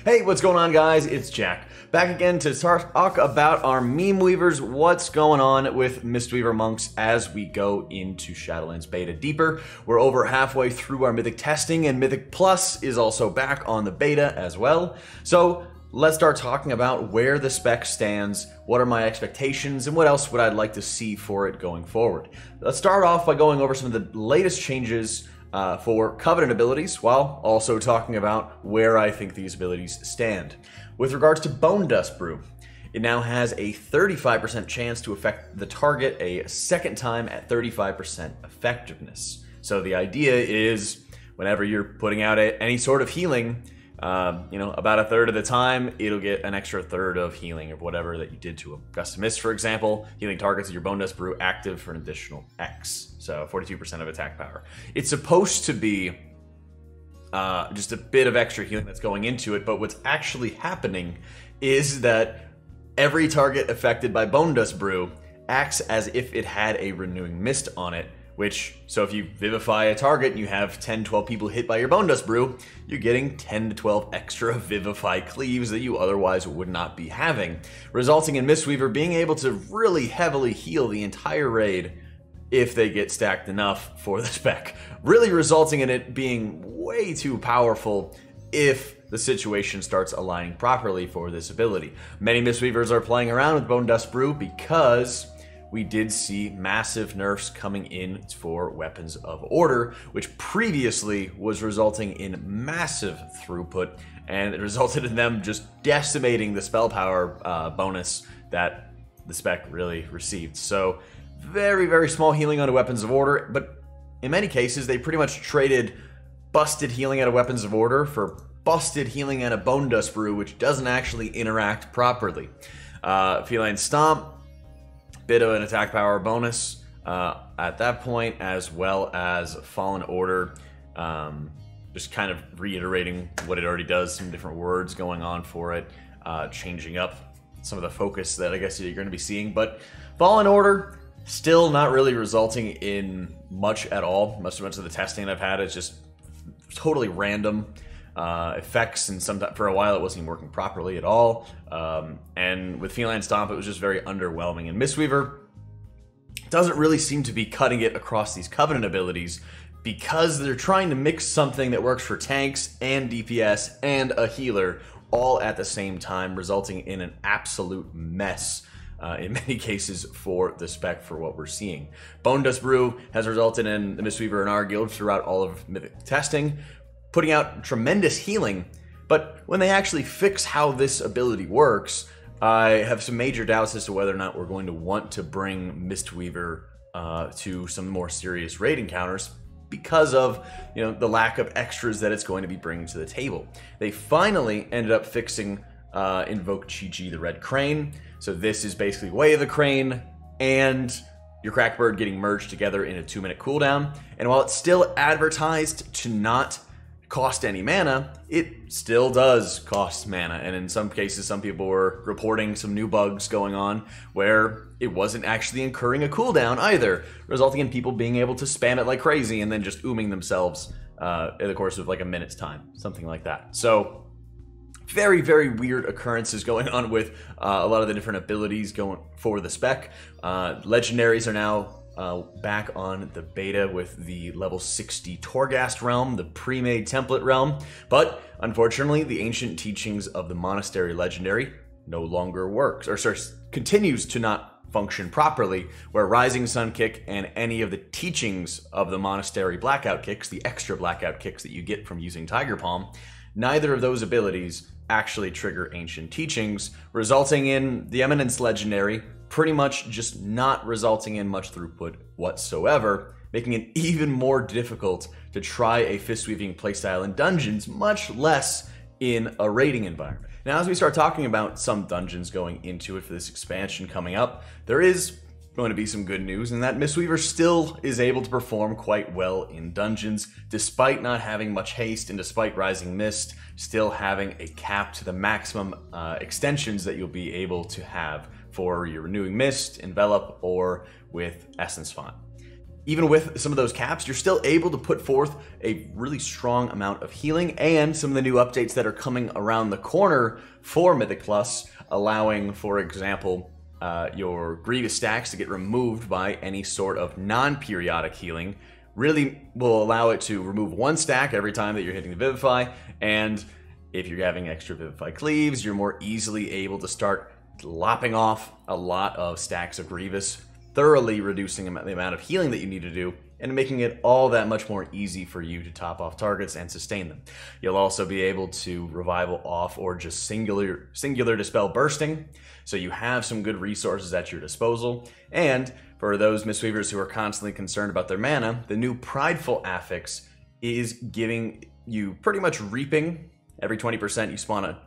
Hey, what's going on, guys? It's Jack. Back again to talk about our meme weavers, what's going on with Mistweaver monks as we go into Shadowlands beta deeper. We're over halfway through our Mythic testing, and Mythic Plus is also back on the beta as well. So let's start talking about where the spec stands, what are my expectations, and what else would I like to see for it going forward. Let's start off by going over some of the latest changes for Covenant abilities, while also talking about where I think these abilities stand. With regards to Bone Dust Brew, it now has a 35% chance to affect the target a second time at 35% effectiveness. So the idea is, whenever you're putting out any sort of healing, about a third of the time, it'll get an extra third of healing of whatever that you did to them. Gust of Mist, for example, healing targets of your Bone Dust Brew active for an additional X, so 42% of attack power. It's supposed to be just a bit of extra healing that's going into it, but what's actually happening is that every target affected by Bone Dust Brew acts as if it had a Renewing Mist on it, so if you vivify a target and you have 10-12 people hit by your Bone Dust Brew, you're getting 10 to 12 extra Vivify cleaves that you otherwise would not be having, resulting in Mistweaver being able to really heavily heal the entire raid if they get stacked enough for the spec, really resulting in it being way too powerful if the situation starts aligning properly for this ability. Many Mistweavers are playing around with Bone Dust Brew because we did see massive nerfs coming in for Weapons of Order, which previously was resulting in massive throughput, and it resulted in them just decimating the spell power bonus that the spec really received. So very, very small healing onto Weapons of Order, but in many cases they pretty much traded busted healing out of Weapons of Order for busted healing out of Bone Dust Brew, which doesn't actually interact properly. Feline Stomp, bit of an attack power bonus at that point, as well as Fallen Order, just kind of reiterating what it already does, some different words going on for it, changing up some of the focus that I guess you're going to be seeing. But Fallen Order, still not really resulting in much at all. Much of the testing I've had is just totally random effects, and for a while it wasn't even working properly at all. And with Feline Stomp, it was just very underwhelming. And Mistweaver doesn't really seem to be cutting it across these Covenant abilities because they're trying to mix something that works for tanks and DPS and a healer all at the same time, resulting in an absolute mess in many cases for the spec for what we're seeing. Bone Dust Brew has resulted in the Mistweaver in our guild throughout all of Mythic testing, putting out tremendous healing, but when they actually fix how this ability works, I have some major doubts as to whether or not we're going to want to bring Mistweaver to some more serious raid encounters because of the lack of extras that it's going to be bringing to the table. They finally ended up fixing Invoke Chi-Chi the Red Crane, so this is basically Way of the Crane and your Crackbird getting merged together in a 2-minute cooldown, and while it's still advertised to not cost any mana, it still does cost mana, and in some cases some people were reporting some new bugs going on where it wasn't actually incurring a cooldown either, resulting in people being able to spam it like crazy and then just ooming themselves in the course of like a minute's time, something like that. So very, very weird occurrences going on with a lot of the different abilities going for the spec. Legendaries are now back on the beta with the level 60 Torghast realm, the pre-made template realm, but unfortunately the ancient teachings of the Monastery legendary no longer works, or sorry, continues to not function properly, where Rising Sun Kick and any of the teachings of the Monastery blackout kicks, the extra blackout kicks that you get from using Tiger Palm, neither of those abilities actually trigger ancient teachings, resulting in the Eminence legendary pretty much just not resulting in much throughput whatsoever, making it even more difficult to try a fist-weaving playstyle in dungeons, much less in a raiding environment. Now, as we start talking about some dungeons going into it for this expansion coming up, there is going to be some good news, and that Mistweaver still is able to perform quite well in dungeons, despite not having much haste and despite Rising Mist still having a cap to the maximum extensions that you'll be able to have for your Renewing Mist, Envelop, or with Essence Font. even with some of those caps, you're still able to put forth a really strong amount of healing, and some of the new updates that are coming around the corner for Mythic Plus, allowing, for example, your Grievous stacks to get removed by any sort of non-periodic healing, really will allow it to remove 1 stack every time that you're hitting the Vivify, and if you're having extra Vivify cleaves, you're more easily able to start lopping off a lot of stacks of Grievous, thoroughly reducing the amount of healing that you need to do, and making it all that much more easy for you to top off targets and sustain them. You'll also be able to revival off or just singular dispel bursting, so you have some good resources at your disposal. And for those Mistweavers who are constantly concerned about their mana, the new Prideful Affix is giving you pretty much reaping. Every 20% you spawn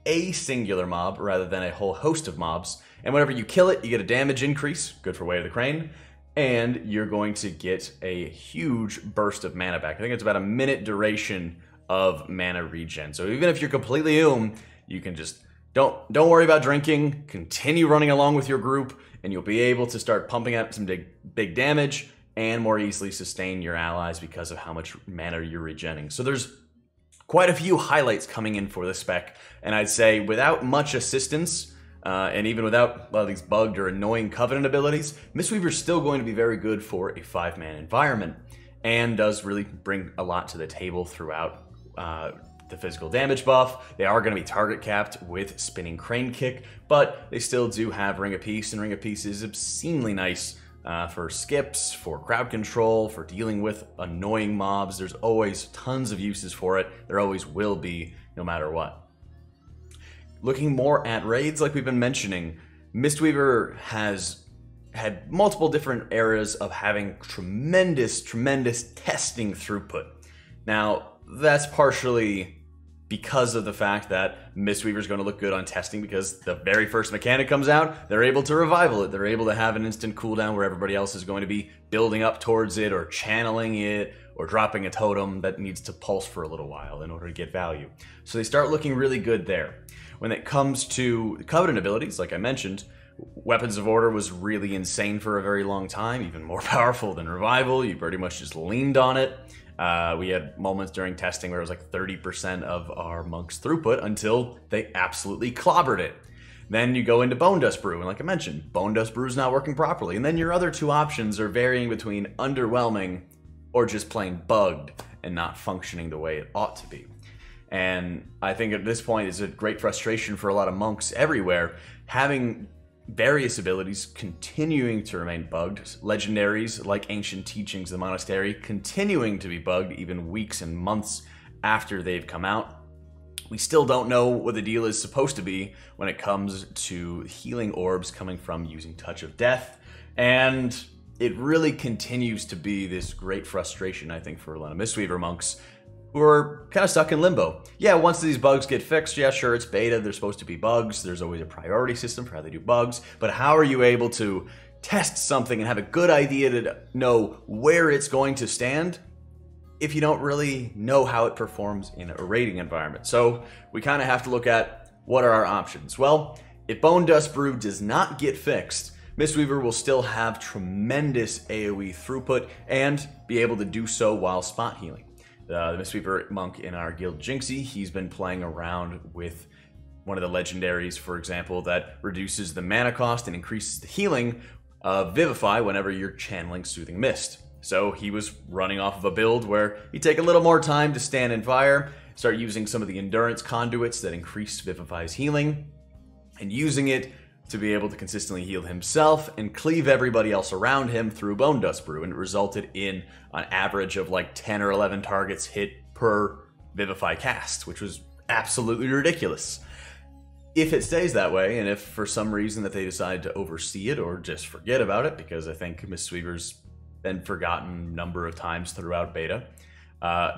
a singular mob rather than a whole host of mobs, and whenever you kill it, you get a damage increase, good for Way of the Crane, and you're going to get a huge burst of mana back. I think it's about a minute duration of mana regen. So even if you're completely you can just don't worry about drinking, continue running along with your group, and you'll be able to start pumping out some big damage and more easily sustain your allies because of how much mana you're regenning. So there's quite a few highlights coming in for this spec, and I'd say without much assistance, and even without a lot of these bugged or annoying Covenant abilities, Mistweaver's still going to be very good for a 5-man environment, and does really bring a lot to the table throughout the physical damage buff. They are going to be target capped with Spinning Crane Kick, but they still do have Ring of Peace, and Ring of Peace is obscenely nice for skips, for crowd control, for dealing with annoying mobs. There's always tons of uses for it. There always will be, no matter what. Looking more at raids, like we've been mentioning, Mistweaver has had multiple different areas of having tremendous testing throughput. Now, that's partially because of the fact that Mistweaver's going to look good on testing, because the very first mechanic comes out, they're able to revival it. They're able to have an instant cooldown where everybody else is going to be building up towards it, or channeling it, or dropping a totem that needs to pulse for a little while in order to get value. So they start looking really good there. When it comes to Covenant abilities, like I mentioned, Weapons of Order was really insane for a very long time, even more powerful than Revival. You pretty much just leaned on it. We had moments during testing where it was like 30% of our monks' throughput until they absolutely clobbered it. Then you go into Bone Dust Brew, and like I mentioned, Bone Dust Brew is not working properly. And then your other 2 options are varying between underwhelming or just plain bugged and not functioning the way it ought to be. And I think at this point is a great frustration for a lot of monks everywhere, having various abilities continuing to remain bugged, legendaries like Ancient Teachings of the Monastery continuing to be bugged even weeks and months after they've come out. We still don't know what the deal is supposed to be when it comes to healing orbs coming from using Touch of Death, and it really continues to be this great frustration, I think, for a lot of Mistweaver monks who are kind of stuck in limbo. Yeah, once these bugs get fixed, yeah, sure, it's beta, they're supposed to be bugs, there's always a priority system for how they do bugs, but how are you able to test something and have a good idea to know where it's going to stand if you don't really know how it performs in a raiding environment? So we kind of have to look at what are our options. Well, if Bone Dust Brew does not get fixed, Mistweaver will still have tremendous AoE throughput and be able to do so while spot healing. The Mistweaver monk in our guild, Jinxie, he's been playing around with one of the legendaries, for example, that reduces the mana cost and increases the healing of Vivify whenever you're channeling Soothing Mist. So he was running off of a build where you take a little more time to stand in fire, start using some of the endurance conduits that increase Vivify's healing, and using it to be able to consistently heal himself and cleave everybody else around him through Bone Dust Brew, and it resulted in an average of like 10 or 11 targets hit per Vivify cast, which was absolutely ridiculous. If it stays that way, and if for some reason that they decide to oversee it or just forget about it, because I think Mistweaver's been forgotten a number of times throughout beta,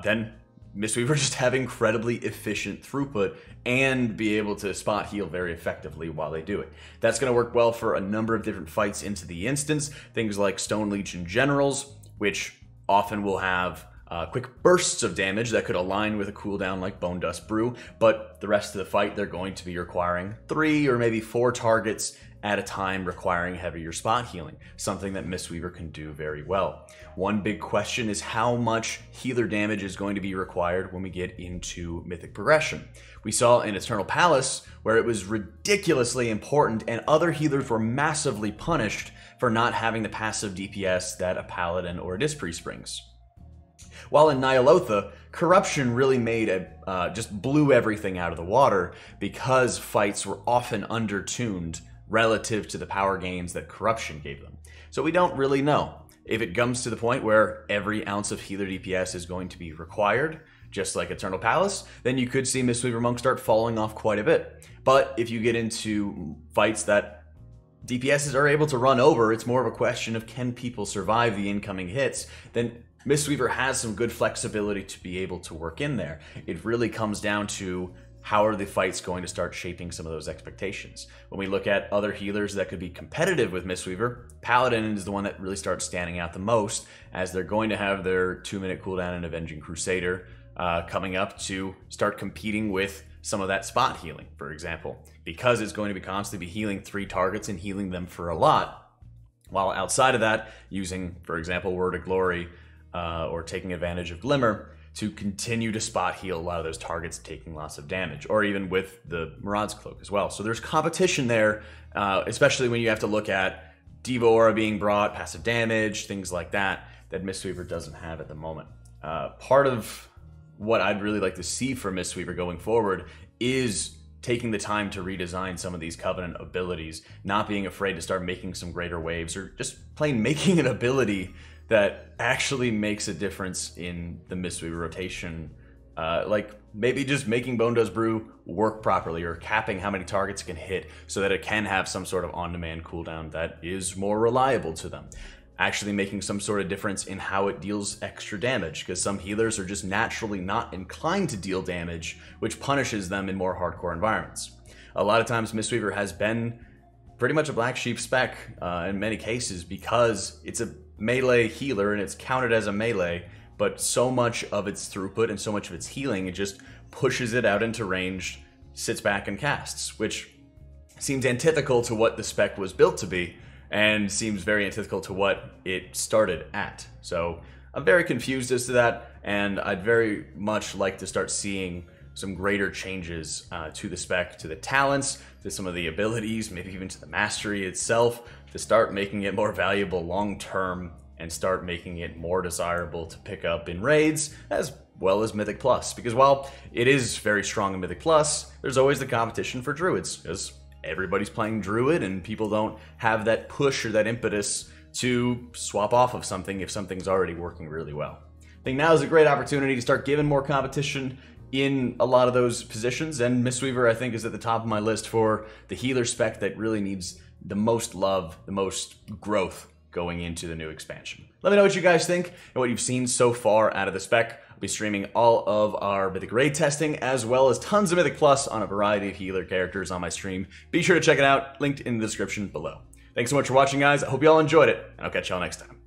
then Mistweaver just have incredibly efficient throughput and be able to spot heal very effectively while they do it. That's going to work well for a number of different fights into the instance. Things like Stone Legion Generals, which often will have quick bursts of damage that could align with a cooldown like Bone Dust Brew, but the rest of the fight they're going to be requiring 3 or maybe 4 targets at a time, requiring heavier spot healing, something that Mistweaver can do very well. One big question is how much healer damage is going to be required when we get into Mythic progression. We saw in Eternal Palace where it was ridiculously important and other healers were massively punished for not having the passive DPS that a Paladin or a Disc Priest brings. While in Ny'alotha, Corruption really made just blew everything out of the water because fights were often undertuned relative to the power gains that Corruption gave them. So we don't really know. If it comes to the point where every ounce of healer DPS is going to be required, just like Eternal Palace, then you could see Mistweaver Monk start falling off quite a bit. But if you get into fights that DPSs are able to run over, it's more of a question of can people survive the incoming hits, then Mistweaver has some good flexibility to be able to work in there. It really comes down to how are the fights going to start shaping some of those expectations. When we look at other healers that could be competitive with Mistweaver, Paladin is the one that really starts standing out the most, as they're going to have their 2-minute cooldown in Avenging Crusader coming up to start competing with some of that spot healing, for example, because it's going to be constantly be healing 3 targets and healing them for a lot, while outside of that, using, for example, Word of Glory or taking advantage of Glimmer to continue to spot heal a lot of those targets taking lots of damage, or even with the Maraud's Cloak as well. So there's competition there, especially when you have to look at Diva Aura being brought, passive damage, things like that Mistweaver doesn't have at the moment. Part of what I'd really like to see from Mistweaver going forward is taking the time to redesign some of these Covenant abilities, not being afraid to start making some greater waves, or just plain making an ability that actually makes a difference in the Mistweaver rotation. Like maybe just making Bone Dust Brew work properly, or capping how many targets it can hit so that it can have some sort of on-demand cooldown that is more reliable to them. Actually making some sort of difference in how it deals extra damage, because some healers are just naturally not inclined to deal damage, which punishes them in more hardcore environments. A lot of times Mistweaver has been pretty much a black sheep spec in many cases, because it's a melee healer and it's counted as a melee, but so much of its throughput and so much of its healing, it just pushes it out into range, sits back and casts, which seems antithetical to what the spec was built to be, and seems very antithetical to what it started at. So I'm very confused as to that, and I'd very much like to start seeing some greater changes to the spec, to the talents, to some of the abilities, maybe even to the mastery itself, to start making it more valuable long-term and start making it more desirable to pick up in raids as well as Mythic Plus. Because while it is very strong in Mythic Plus, there's always the competition for Druids, because everybody's playing Druid and people don't have that push or that impetus to swap off of something if something's already working really well. I think now is a great opportunity to start giving more competition in a lot of those positions, and Mistweaver I think is at the top of my list for the healer spec that really needs the most love, the most growth going into the new expansion. Let me know what you guys think and what you've seen so far out of the spec. I'll be streaming all of our Mythic Raid testing, as well as tons of Mythic Plus on a variety of healer characters on my stream. Be sure to check it out, linked in the description below. Thanks so much for watching, guys. I hope you all enjoyed it, and I'll catch y'all next time.